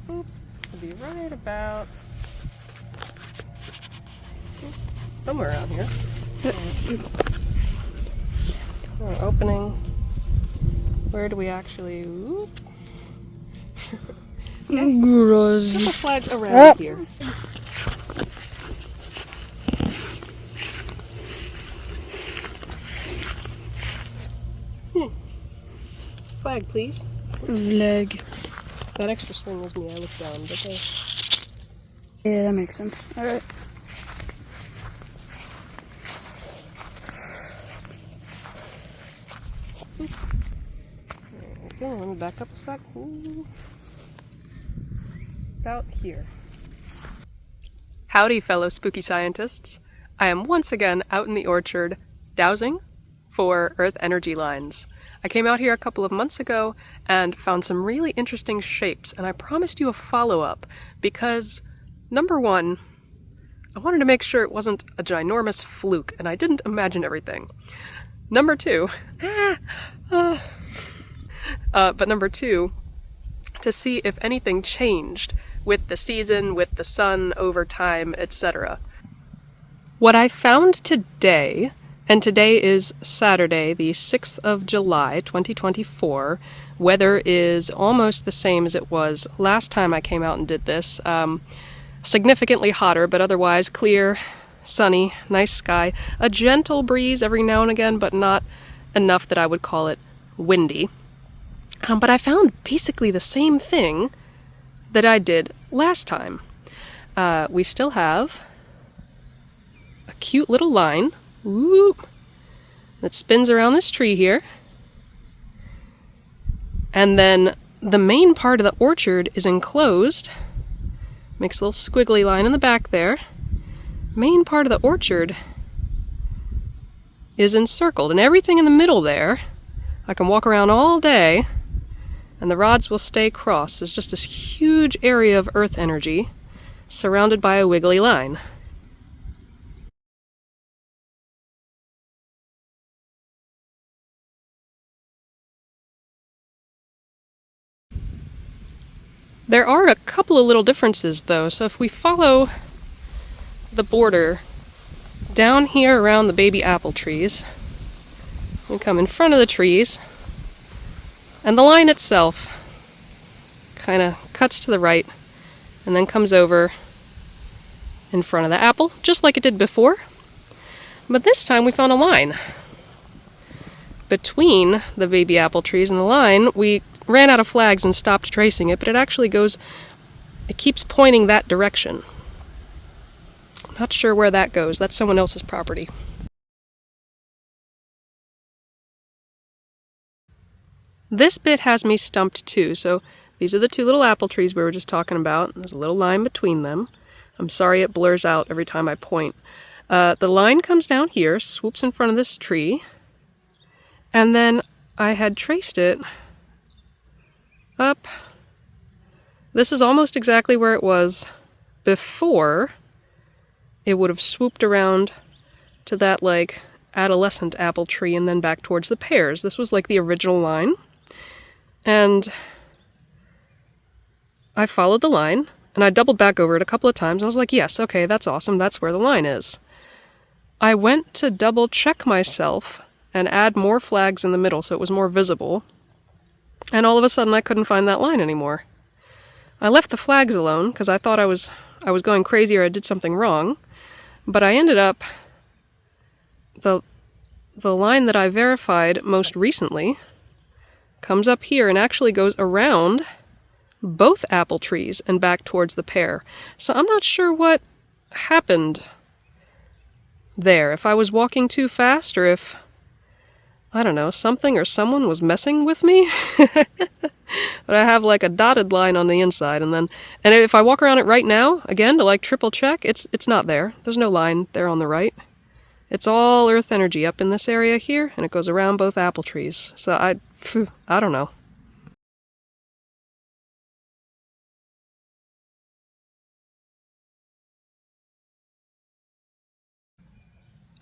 It'll be right about somewhere around here. Opening. Where do we actually? Gross. Couple flags around here. Flag, please. Flag. That extra string was me. I looked down. Okay. Yeah, that makes sense. Alright. There we go. Let me back up a sec. Ooh. About here. Howdy, fellow spooky scientists. I am once again out in the orchard, dowsing for earth energy lines. I came out here a couple of months ago and found some really interesting shapes, and I promised you a follow-up because, number one, I wanted to make sure it wasn't a ginormous fluke, and I didn't imagine everything. Number two, but number two, to see if anything changed with the season, with the sun, over time, etc. What I found today, and today is Saturday, the 6th of July, 2024, weather is almost the same as it was last time I came out and did this. Significantly hotter, but otherwise clear, sunny, nice sky, a gentle breeze every now and again, but not enough that I would call it windy. But I found basically the same thing that I did last time. We still have a cute little line that spins around this tree here. And then the main part of the orchard is enclosed. Makes a little squiggly line in the back there. Main part of the orchard is encircled, and everything in the middle there, I can walk around all day and the rods will stay crossed. There's just this huge area of earth energy surrounded by a wiggly line. There are a couple of little differences though, so if we follow the border down here around the baby apple trees, we come in front of the trees, and the line itself kind of cuts to the right and then comes over in front of the apple, just like it did before. But this time we found a line between the baby apple trees and the line. We ran out of flags and stopped tracing it, but it actually it keeps pointing that direction. Not sure where that goes. That's someone else's property. This bit has me stumped too. So these are the two little apple trees we were just talking about. There's a little line between them. I'm sorry it blurs out every time I point. The line comes down here, swoops in front of this tree, and then I had traced it up. This is almost exactly where it was before. It would have swooped around to that like adolescent apple tree and then back towards the pears. This was like the original line. And I followed the line, and I doubled back over it a couple of times. I was like, yes, okay, that's awesome. That's where the line is. I went to double check myself and add more flags in the middle so it was more visible. And all of a sudden I couldn't find that line anymore. I left the flags alone because I thought I was going crazy or I did something wrong. But I ended up, the line that I verified most recently comes up here and actually goes around both apple trees and back towards the pear. So I'm not sure what happened there. If I was walking too fast or if, I don't know, something or someone was messing with me. But I have like a dotted line on the inside, and if I walk around it right now, again, to like triple check, it's not there. There's no line there on the right. It's all earth energy up in this area here, and it goes around both apple trees. So I don't know.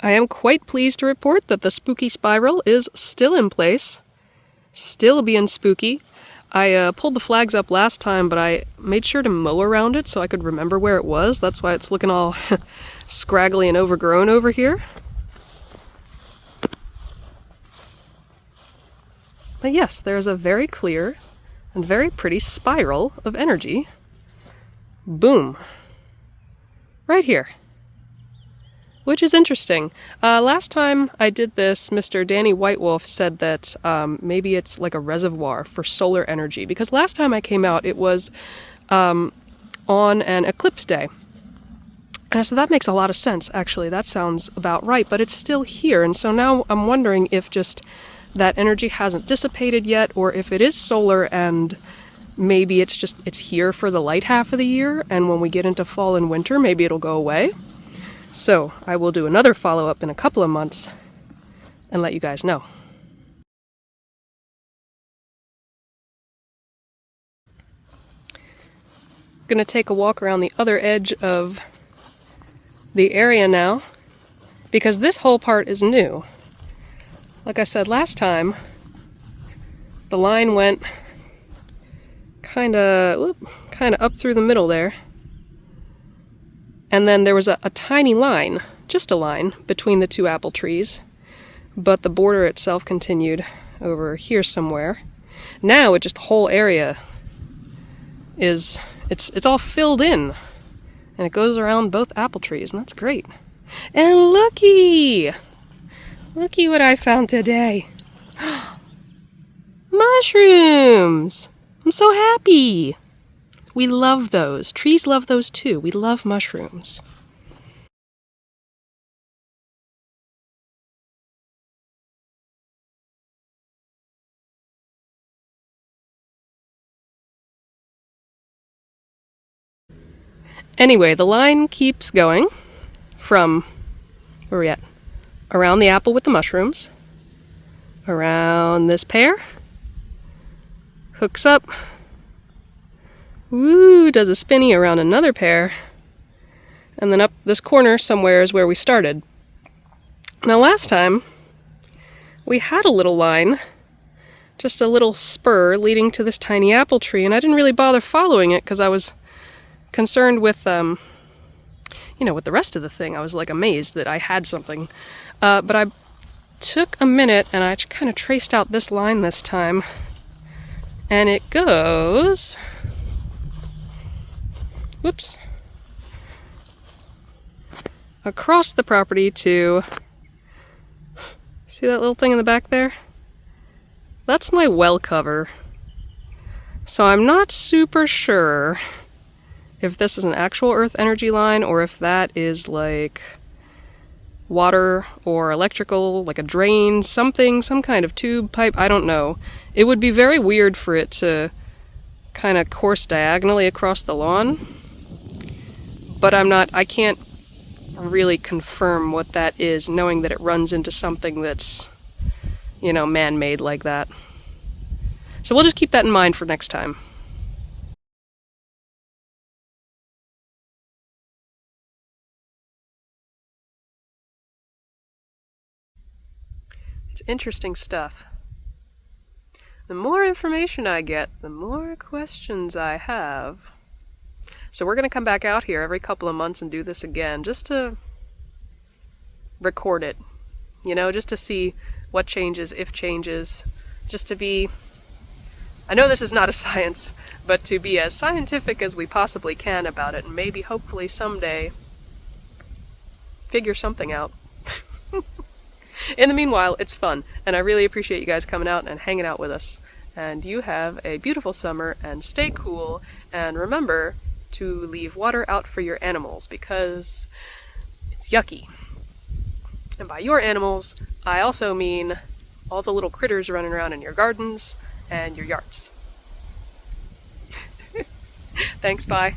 I am quite pleased to report that the spooky spiral is still in place, still being spooky. I pulled the flags up last time, but I made sure to mow around it so I could remember where it was. That's why it's looking all scraggly and overgrown over here. But yes, there's a very clear and very pretty spiral of energy. Boom. Right here. Which is interesting. Last time I did this, Mr. Danny Whitewolf said that maybe it's like a reservoir for solar energy. Because last time I came out, it was on an eclipse day. And I said, that makes a lot of sense, actually. That sounds about right. But it's still here. And so now I'm wondering if just that energy hasn't dissipated yet, or if it is solar and maybe it's here for the light half of the year. And when we get into fall and winter, maybe it'll go away. So I will do another follow-up in a couple of months and let you guys know. Gonna take a walk around the other edge of the area now, because this whole part is new. Like I said last time, the line went kinda up through the middle there. And then there was a tiny line, just a line, between the two apple trees. But the border itself continued over here somewhere. Now the whole area it's all filled in. And it goes around both apple trees, and that's great. And looky! Looky what I found today. Mushrooms! I'm so happy! We love those. Trees love those too. We love mushrooms. Anyway, the line keeps going from, where are we at? Around the apple with the mushrooms, around this pear, hooks up, woo, does a spinny around another pear, and then up this corner somewhere is where we started. Now last time, we had a little line, just a little spur leading to this tiny apple tree, and I didn't really bother following it because I was concerned with, with the rest of the thing. I was like amazed that I had something. But I took a minute and I kind of traced out this line this time, and it goes... whoops, across the property to, see that little thing in the back there? That's my well cover. So I'm not super sure if this is an actual earth energy line or if that is like water or electrical, like a drain, something, some kind of tube pipe, I don't know. It would be very weird for it to kind of course diagonally across the lawn. But I can't really confirm what that is, knowing that it runs into something that's, man-made like that. So we'll just keep that in mind for next time. It's interesting stuff. The more information I get, the more questions I have. So we're going to come back out here every couple of months and do this again, just to record it, just to see what changes, if changes, just to be, I know this is not a science, but to be as scientific as we possibly can about it, and maybe hopefully someday figure something out. In the meanwhile, it's fun, and I really appreciate you guys coming out and hanging out with us. And you have a beautiful summer, and stay cool, and remember to leave water out for your animals, because it's yucky. And by your animals, I also mean all the little critters running around in your gardens and your yards. Thanks, bye.